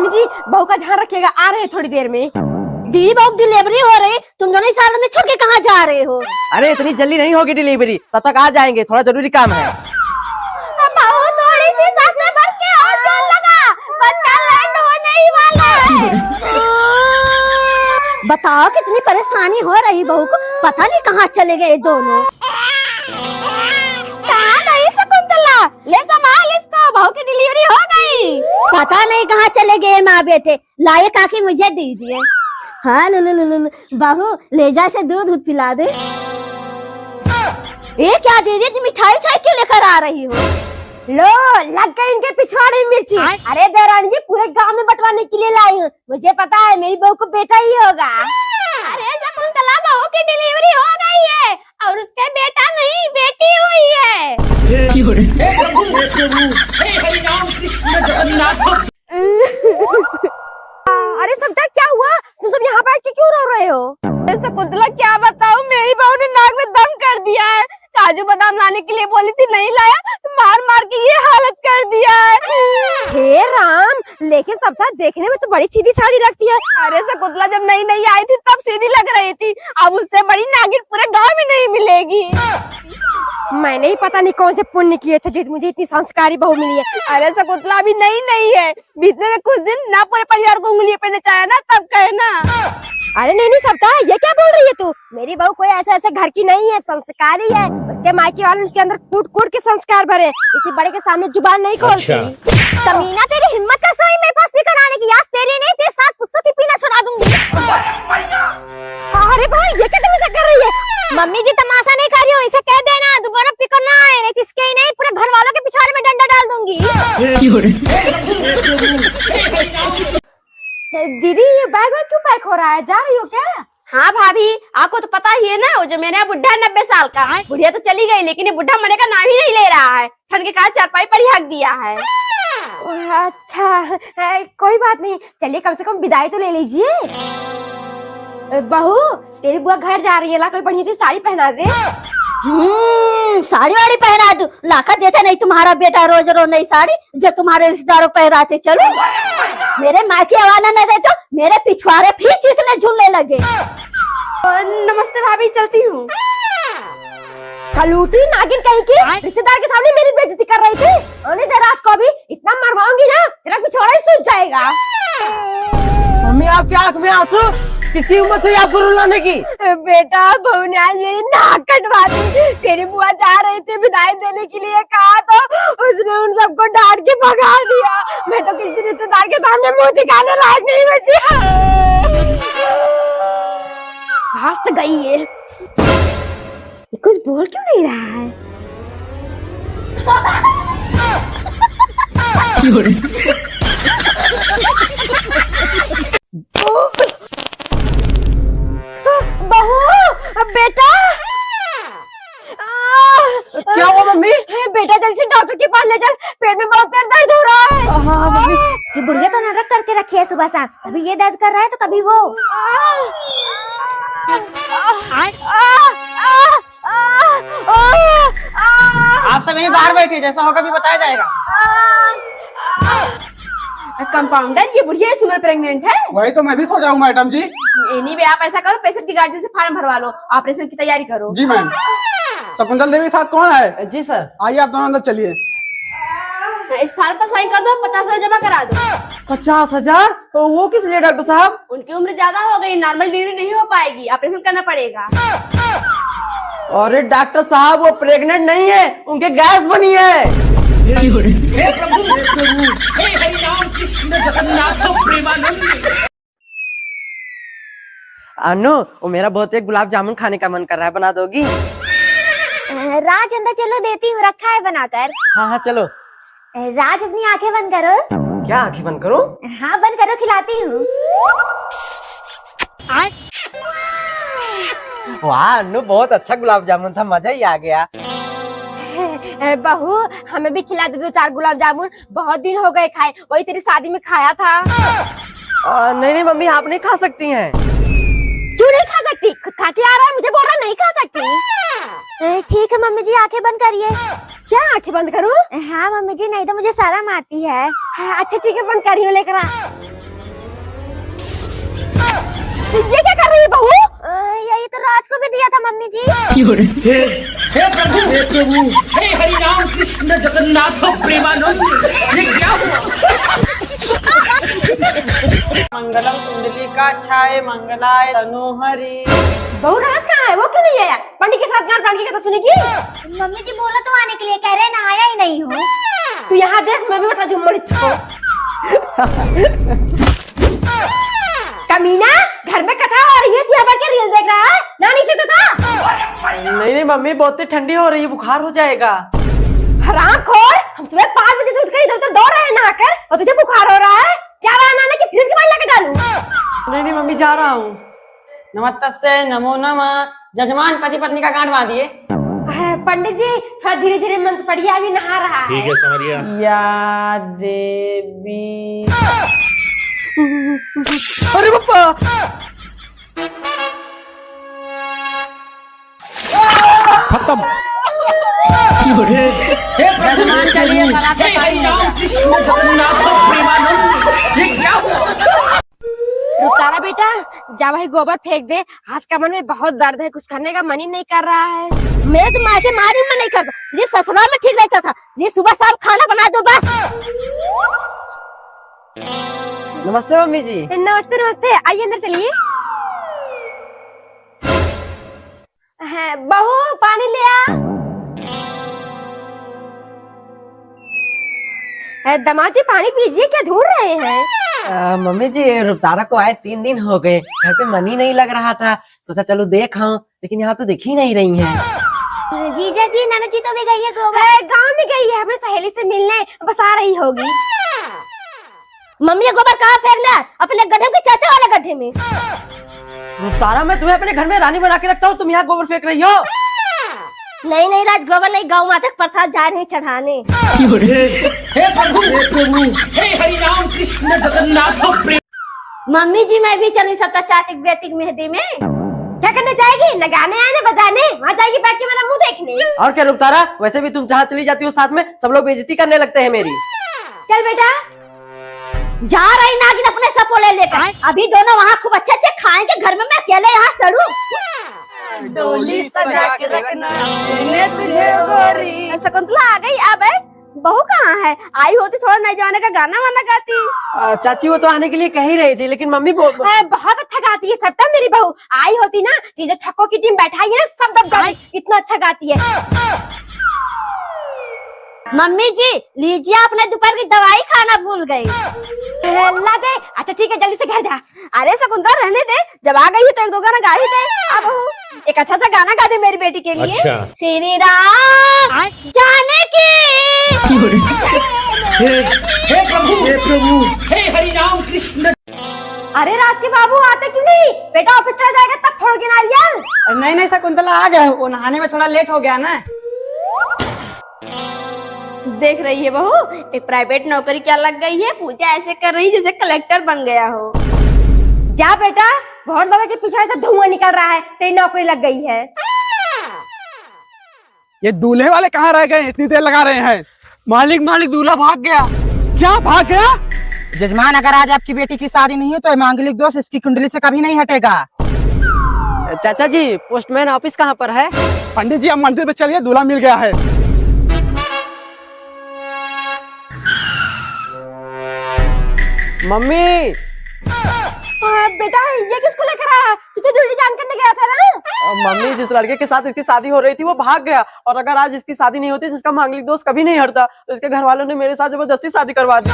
Mummy जी बहू का ध्यान रखिएगा, आ रहे हैं थोड़ी देर में। दीदी बहू डिलीवरी हो रही, तुम दोनों इस साल में छोड़ के कहाँ जा रहे हो? अरे इतनी जल्दी नहीं होगी डिलीवरी, तब तक आ जाएंगे, थोड़ा जरूरी काम है। बहू थोड़ी सी सांस भर के और जोर लगा, बच्चा लैंड होने ही वाला है। बताओ कितनी परेशानी हो रही बहू को, पता नहीं कहाँ चले गए दोनों। कहाँ गई शकुंतला? ले संभाल इसको, बहू की डिलीवरी हो गई। पता नहीं कहाँ चले गए माँ बेटे, लाए काकी मुझे दीजिए। हाँ लो बहू ले जा से दूध पिला दे। ये क्या दीदी तुम मिठाई क्यों लेकर आ रही हो? लो लग गई इनके पिछवाड़े में मिर्ची। अरे देवरानी जी पूरे गांव में बंटवाने के लिए लाई हूँ, मुझे पता है मेरी बहू को बेटा ही होगा। अरे शकुंतला बहू की डिलीवरी हो गई है और उसके बेटा नहीं बेटी हुई है। अरे सबटा क्या हुआ, तुम सब यहाँ बैठ के क्यों रो रहे हो? शकुंतला क्या बताऊँ, मेरी बहू ने नाक में दम कर दिया है। काजू बादाम लाने के लिए बोली थी, नहीं लाया तो मार मार के ये हालत कर दिया है। हे राम, लेकिन सबटा देखने में तो बड़ी सीधी सादी लगती है। अरे शकुंतला जब नई नई आई थी तब सीधी लग रही थी, अब उससे बड़ी नागिन पूरे गाँव में नहीं मिलेगी। मैंने ही पता नहीं कौन से पुण्य किए थे जो मुझे इतनी संस्कारी बहू मिली है। अरे शकुंतला अभी नई नई है, बीतने में कुछ दिन ना पूरे परिवार को उंगलियां पे नचाया ना, तब कहे ना। अरे नहीं सबटा ये क्या बोल रही है तू? मेरी बहू कोई ऐसे घर की नहीं है, संस्कारी है। उसके मायके वाले उसके अंदर कूट कूट के संस्कार भरे, किसी बड़े के सामने जुबान नहीं खोलती। कमीना तेरी हिम्मत कैसे हुई मेरे पास फिकर आने की? आज तेरी नहीं तेरे साथ पुस्तक की पीना छुड़ा दूंगी। अरे भाई ये क्या तमाशा कर रही है? मम्मी जी तमाशा नहीं कर रही हूँ, इसे कह देना दोबारा फिकर ना आए, नहीं तो इसके ही नहीं पूरे घर वालों के पिछवाड़े में डंडा डाल दूंगी। दीदी ये बैग में क्यों पैक हो रहा है, जा रही हो क्या? हाँ भाभी, आपको तो पता ही है ना, वो जो मेरा बुढ़ा 90 साल का है, बुढ़िया तो चली गई लेकिन ये बुढ़ा मरने का नाम ही नहीं ले रहा है। ठंड के कारण चारपाई पर ही हक दिया है। अच्छा कोई बात नहीं, चलिए कम से कम विदाई तो ले लीजिए। बहू तेरी बुआ घर जा रही है, ला कोई बढ़िया सी साड़ी पहना दे। साड़ी वाड़ी पहना दू, लाकर देते नहीं तुम्हारा बेटा रोज रोज नई साड़ी जो तुम्हारे रिश्तेदारों पहनाते। चलो मेरे मायके वाला न दे तो मेरे पिछवाड़े फिर चीथने झूलने लगे। नमस्ते भाभी, चलती हूँ। कलूटी नागिन कहीं की, रिश्तेदार के सामने मेरी बेइज्जती कर रही थी। आने दे राज को अभी, इतना मरवाऊंगी ना तेरा पिछवाड़ा ही सूज जाएगा। मम्मी आपकी आंख में आंसू, किसकी उम्र हुई आपको रुलाने की? बेटा बहू ने आज मेरी नाक कटवा दी। तेरी बुआ जा रही थी विदाई देने के लिए, कहा तो उसने उन सबको डांट के भगा दिया। मैं तो किसी रिश्तेदार के सामने मुंह दिखाने लायक नहीं बची। हंस तो गई है, ये कुछ बोल क्यों नहीं रहा है? बहू बेटा क्या हुआ मम्मी? बेटा जल्दी से डॉक्टर के पास ले चल, पेट में बहुत दर्द हो रहा है। हाँ मम्मी। ये बुढ़िया तो नाटक करके रखी है सुबह शाम, कभी ये दर्द कर रहा है तो कभी वो। आप सब यहीं बाहर बैठे, जैसा होगा भी बताया जाएगा। कंपाउंडर ये बुढ़िया इस उम्र प्रेग्नेंट है? वही तो मैं भी सोच रहा हूँ मैडम जी। एनी वे आप ऐसा करो, पेशेंट की गाड़ी से फॉर्म भरवा लो, ऑपरेशन की तैयारी करो। जी मैम। शकुंतल देवी के साथ कौन है? जी सर। आइए आप दोनों अंदर चलिए। इस फार्म पर साइन कर दो, 50,000 जमा करा दो। 50,000? वो किस लिए डॉक्टर साहब? उनकी उम्र ज्यादा हो गई, नॉर्मल डिलीवरी नहीं हो पाएगी, ऑपरेशन करना पड़ेगा। अरे डॉक्टर साहब वो प्रेग्नेंट नहीं है, उनके गैस बनी है। अनु वो मेरा बहुत एक गुलाब जामुन खाने का मन कर रहा है, बना दोगी? राज अंदर चलो, देती हूँ, रखा है बनाकर। हाँ हाँ चलो। राज अपनी आंखें बंद करो। क्या आंखें बंद करो? हाँ बंद करो, खिलाती हूँ। वाह अनु बहुत अच्छा गुलाब जामुन था, मजा ही आ गया। बहू हमें भी खिला दे 2-4 गुलाब जामुन, बहुत दिन हो गए खाए, वही तेरी शादी में खाया था। नहीं नहीं मम्मी आप नहीं खा सकती हैं। क्यों नहीं खा सकती? खुद खा के आ रहा है, मुझे बोल रहा नहीं खा सकती। ठीक है मम्मी जी, आंखें बंद करिए। क्या आंखें बंद करूं? हाँ मम्मी जी, नहीं तो मुझे शर्म आती है। अच्छा ठीक है, बंद करियो, लेकर आ। ये क्या कर रही है बहू? यही तो राज को भी दिया था मम्मी जी। हे प्रभु हे हरि राम कृष्ण जगन्नाथ प्रेमानंद, ये क्या हुआ? मंगलम कुंडली का छाए मंगलाय तनोहरी। बहू राज कहाँ है? वो क्यों नहीं आया? पंडित के साथ ज्ञान पाठ की कथा सुनेगी? मम्मी जी बोला तो आने के लिए, कह रहे ना आया ही नहीं हूँ। तू यहाँ देख, मैं भी बता दूँ मरी छोड़। कमीना, घर में कथा हो रही है, जिया भर के रील देख रहा है। नानी से तो था। नहीं मम्मी, बहुत ही ठंडी हो रही है, बुखार हो जाएगा। हरामखोर, हम सुबह 5 बजे से उठकर इधर उधर दौड़ रहे हैं नहाकर, और तुझे बुखार हो रहा है? जा रहा है नाना की फ्रिज के पानी लाके डालूं? नहीं मम्मी, जा रहा हूँ। नमस्तस्ते नमो नमः। जजमान पति पत्नी का गांठ बांधिए। पंडित जी थोड़ा धीरे धीरे मंत्र पढ़िए, अभी नहा रहा है। ठीक है समरिया। या देवी। अरे पापा, खत्म। जजमान चलिए, सलाह का टाइम हो गया। कृष्ण जगन्नाथ प्रेमानंद, ये क्या हुआ? रुकतारा बेटा, जा भाई गोबर फेंक दे। आज का मन में बहुत दर्द है, कुछ करने का मन ही नहीं कर रहा है। मेरे तो माँ के मारी में नहीं करता, सिर्फ ससुराल में ठीक रहता था। ये सुबह शाम खाना बना दो बस। नमस्ते मम्मी जी। नमस्ते नमस्ते, आइए अंदर चलिए। बहू पानी ले आ। दामाद जी पानी पीजिए, क्या ढूंढ रहे हैं? मम्मी जी, रुपतारा को आए 3 दिन हो गए, घर पे मन ही नहीं लग रहा था, सोचा चलो देख आऊं, लेकिन यहाँ तो दिख ही नहीं रही हैं। जीजा जी, नाना जी तो भी गई है गोबर। गांव में गई है अपने सहेली से मिलने, बस आ रही होगी। मम्मी ये गोबर कहाँ फेंकना? अपने गड्ढे के चाचा वाले गड्ढे में। रुपतारा, मैं तुम्हें अपने घर में रानी बना के रखता हूँ, तुम यहाँ गोबर फेंक रही हो। नहीं नहीं राज, गोबर नहीं, गौ माता के प्रसाद जा रहे हैं चढ़ाने। हे प्रभु हे हरि राम कृष्ण जगन्नाथ प्रेम। मम्मी जी मैं भी चलूं सप्ताह चाटिक बेतिक मेहंदी में। क्या करने जाएगी? न गाने आने बजाने, वहाँ जाएगी बैठ के मेरा मुंह देखने। और क्या रुपतारा, वैसे भी तुम जहाँ चली जाती हो साथ में सब लोग बेइज्जती करने लगते हैं मेरी। चल बेटा। जा रही नागिन अपने सपोले लेकर, अभी दोनों वहाँ खूब अच्छे अच्छे खाएंगे, घर में मैं अकेले यहाँ सड़ू। डोली सजा के रखना तुझे गोरी। शकुंतला आ गई, आ बैठ। बहू कहाँ है? आई होती थोड़ा नए जमाने का गाना वाना गाती। चाची वो तो आने के लिए कह ही रही थी, लेकिन मम्मी बहुत अच्छा गाती है सबका। मेरी बहू आई होती ना, ये जो छक्कों की टीम बैठाई है ना, सब दब जाती, इतना अच्छा गाती है। मम्मी जी लीजिए, अपने दोपहर की दवाई खाना भूल गई। ला दे। अच्छा ठीक है, जल्दी से घर जा। अरे शकुंतला रहने दे, जब आ गई है तो 1-2 गाना गा ही दे। अब एक अच्छा सा गाना गा दे मेरी बेटी के लिए। अच्छा। श्री राम जाने की। हे प्रभु हे हरि राम कृष्ण। अरे राज के बाबू आते क्यों नहीं? बेटा ऑफिस चला जाएगा तब फोड़ोगे नारियल। नहीं नहीं शकुंतला आ गए, वो नहाने में थोड़ा लेट हो गया ना। देख रही है बहू, एक प्राइवेट नौकरी क्या लग गई है, पूजा ऐसे कर रही जैसे कलेक्टर बन गया हो। जा बेटा, बहुत लोगों के पीछे से धुआं निकल रहा है, तेरी नौकरी लग गई है। ये दूल्हे वाले कहाँ रह गए? इतनी देर लगा रहे हैं। मालिक दूल्हा भाग गया। क्या भाग गया? जजमान, अगर आज आपकी बेटी की शादी नहीं हो तो मांगलिक दोष इसकी कुंडली से कभी नहीं हटेगा। चाचा जी, पोस्टमैन ऑफिस कहाँ पर है? पंडित जी, अब मंदिर में चलिए, दूल्हा मिल गया है। मम्मी। बेटा ये किसको लेकर आया? तू तो ड्यूटी ज्वाइन करने गया था ना? मम्मी, जिस लड़के के साथ इसकी शादी हो रही थी वो भाग गया, और अगर आज इसकी शादी नहीं होती जिसका मांगलिक दोष कभी नहीं हटता, तो इसके घर वालों ने मेरे साथ जबरदस्ती शादी करवा दी।